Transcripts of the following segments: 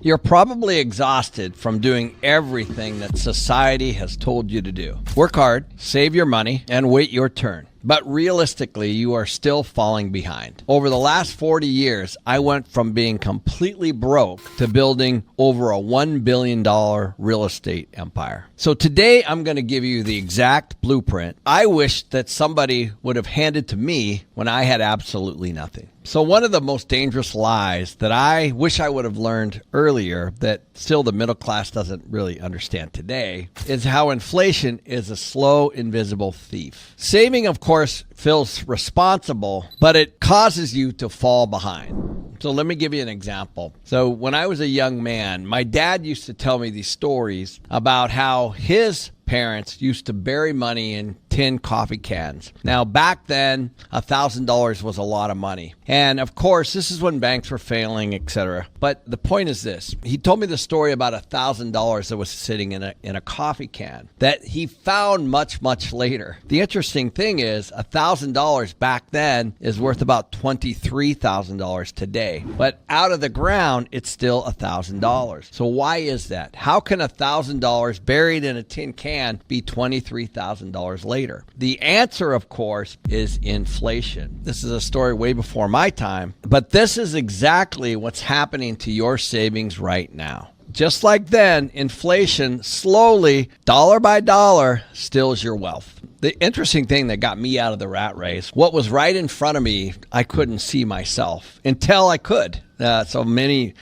You're probably exhausted from doing everything that society has told you to do. Work hard, save your money, and wait your turn. But realistically, you are still falling behind. Over the last 40 years, I went from being completely broke to building over a $1 billion real estate empire. So today, I'm going to give you the exact blueprint I wish that somebody would have handed to me when I had absolutely nothing. So one of the most dangerous lies that I wish I would have learned earlier that still the middle class doesn't really understand today is how inflation is a slow, invisible thief. Saving, of course, feels responsible, but it causes you to fall behind. So let me give you an example. So when I was a young man, my dad used to tell me these stories about how his parents used to bury money in tin coffee cans. Now, back then, $1,000 was a lot of money. And of course, this is when banks were failing, etc. But the point is this. He told me the story about $1,000 that was sitting in a coffee can that he found much, much later. The interesting thing is $1,000 back then is worth about $23,000 today. But out of the ground, it's still $1,000. So why is that? How can $1,000 buried in a tin can be $23,000 later? The answer, of course, is inflation. This is a story way before my time, but this is exactly what's happening to your savings right now. Just like then, inflation slowly, dollar by dollar, steals your wealth. The interesting thing that got me out of the rat race, what was right in front of me, I couldn't see myself until I could. So many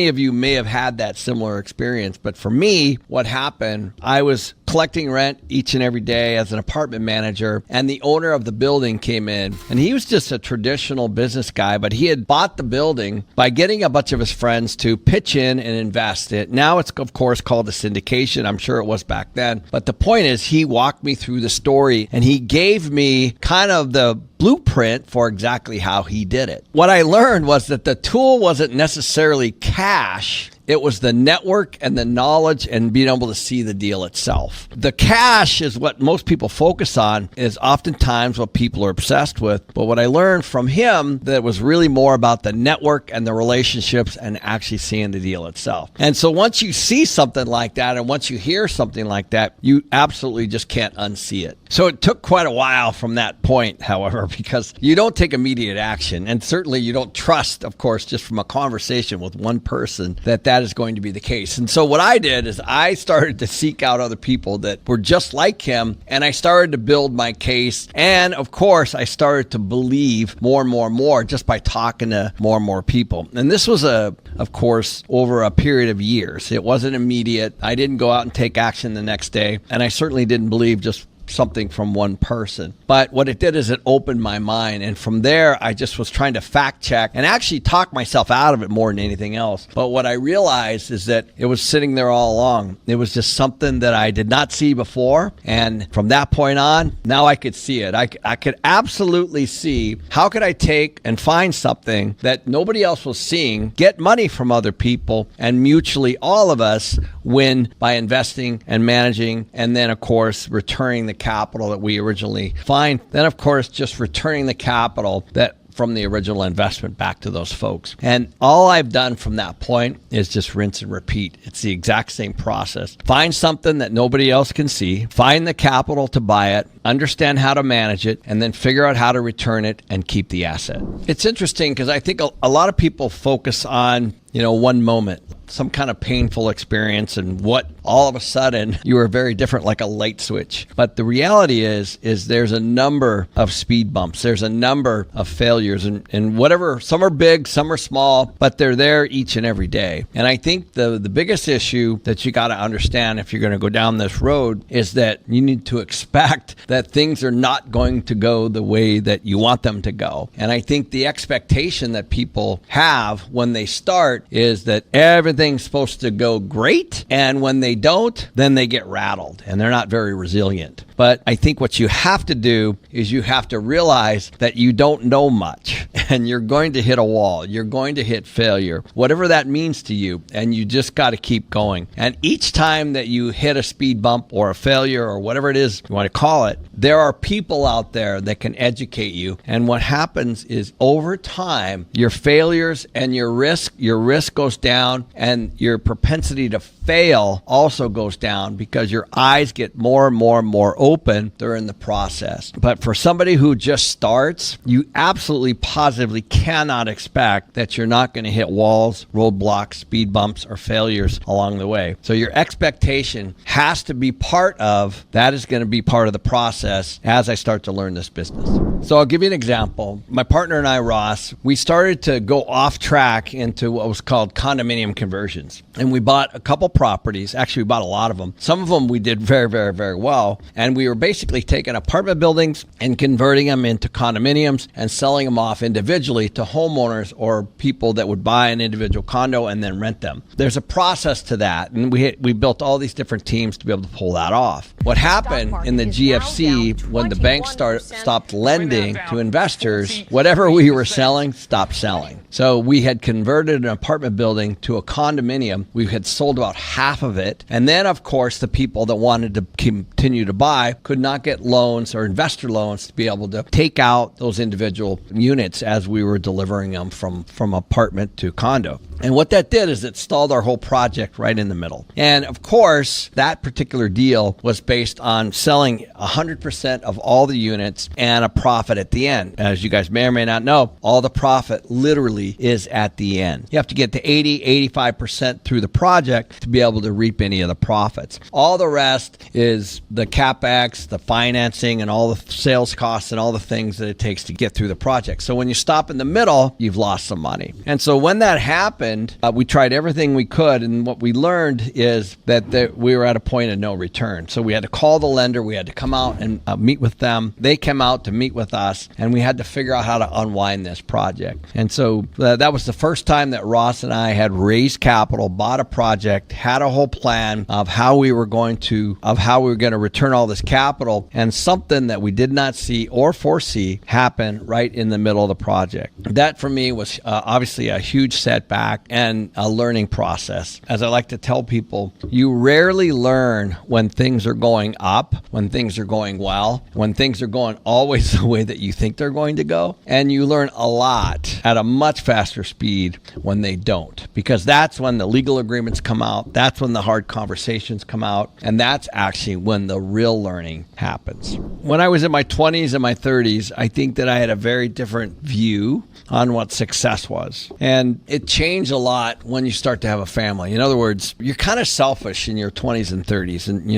of you may have had that similar experience. But for me, what happened, I was collecting rent each and every day as an apartment manager, and the owner of the building came in, and he was just a traditional business guy, but he had bought the building by getting a bunch of his friends to pitch in and invest it. Now it's, of course, called a syndication. I'm sure it was back then. But the point is, he walked me through the story, and he gave me kind of the blueprint for exactly how he did it. What I learned was that the tool wasn't necessarily cash. It was the network and the knowledge and being able to see the deal itself. The cash is what most people focus on, is oftentimes what people are obsessed with. But what I learned from him, that was really more about the network and the relationships and actually seeing the deal itself. And so once you see something like that, and once you hear something like that, you absolutely just can't unsee it. So it took quite a while from that point, however, because you don't take immediate action. And certainly you don't trust, of course, just from a conversation with one person that is going to be the case. And so what I did is I started to seek out other people that were just like him, and I started to build my case. And of course, I started to believe more and more and more just by talking to more and more people. And this was, of course, over a period of years. It wasn't immediate. I didn't go out and take action the next day. And I certainly didn't believe just something from one person. But what it did is it opened my mind. And from there, I just was trying to fact check and actually talk myself out of it more than anything else. But what I realized is that it was sitting there all along. It was just something that I did not see before. And from that point on, now I could see it. I could absolutely see how could I take and find something that nobody else was seeing, get money from other people, and mutually all of us win by investing and managing, and then, of course, returning the capital that we originally find. Then, of course, just returning the capital that from the original investment back to those folks. And all I've done from that point is just rinse and repeat. It's the exact same process. Find something that nobody else can see, find the capital to buy it, understand how to manage it, and then figure out how to return it and keep the asset. It's interesting because I think a lot of people focus on, one moment, some kind of painful experience, and what all of a sudden you are very different, like a light switch. But the reality is there's a number of speed bumps. There's a number of failures, and whatever, some are big, some are small, but they're there each and every day. And I think the biggest issue that you got to understand if you're going to go down this road is that you need to expect that things are not going to go the way that you want them to go. And I think the expectation that people have when they start is that everything's supposed to go great, and when they don't, then they get rattled and they're not very resilient. But I think what you have to do is you have to realize that you don't know much, and you're going to hit a wall. You're going to hit failure, whatever that means to you, and you just got to keep going. And each time that you hit a speed bump or a failure or whatever it is you want to call it, But there are people out there that can educate you. And what happens is over time, your failures and your risk goes down, and your propensity to fail also goes down because your eyes get more and more open during the process. But for somebody who just starts, you absolutely positively cannot expect that you're not going to hit walls, roadblocks, speed bumps, or failures along the way. So your expectation has to be that is going to be part of the process as I start to learn this business. So I'll give you an example. My partner and I, Ross, we started to go off track into what was called condominium conversions. And we bought a couple properties. Actually, we bought a lot of them. Some of them we did very, very, very well. And we were basically taking apartment buildings and converting them into condominiums and selling them off individually to homeowners or people that would buy an individual condo and then rent them. There's a process to that. And we built all these different teams to be able to pull that off. What happened in the GFC when the banks stopped lending to investors, whatever we were selling stopped selling. So we had converted an apartment building to a condominium. We had sold about half of it. And then, of course, the people that wanted to continue to buy could not get loans or investor loans to be able to take out those individual units as we were delivering them from apartment to condo. And what that did is it stalled our whole project right in the middle. And of course, that particular deal was based on selling 100% of all the units and a profit at the end. As you guys may or may not know, all the profit literally is at the end. You have to get to 85% through the project to be able to reap any of the profits. All the rest is the CapEx, the financing, and all the sales costs and all the things that it takes to get through the project. So when you stop in the middle, you've lost some money. And so when that happened, we tried everything we could, and what we learned is that we were at a point of no return. So we had to call the lender, we had to come out and meet with them. They came out to meet with us, and we had to figure out how to unwind this project. And so that was the first time that Ross and I had raised capital, bought a project, had a whole plan of how we were going to return all this capital, and something that we did not see or foresee happen right in the middle of the project. That for me was obviously a huge setback and a learning process. As I like to tell people, you rarely learn when things are going up, when things are going well, when things are going always the way that you think they're going to go. And you learn a lot at a much faster speed when they don't, because that's when the legal agreements come out. That's when the hard conversations come out. And that's actually when the real learning happens. When I was in my 20s and my 30s, I think that I had a very different view on what success was. And it changed a lot when you start to have a family. In other words, you're kind of selfish in your 20s and 30s. And,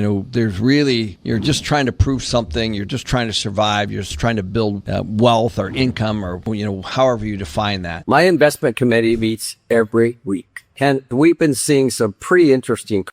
you're just trying to prove something. You're just trying to survive. You're just trying to build wealth or income or, however you define that. My investment committee meets every week. And we've been seeing some pretty interesting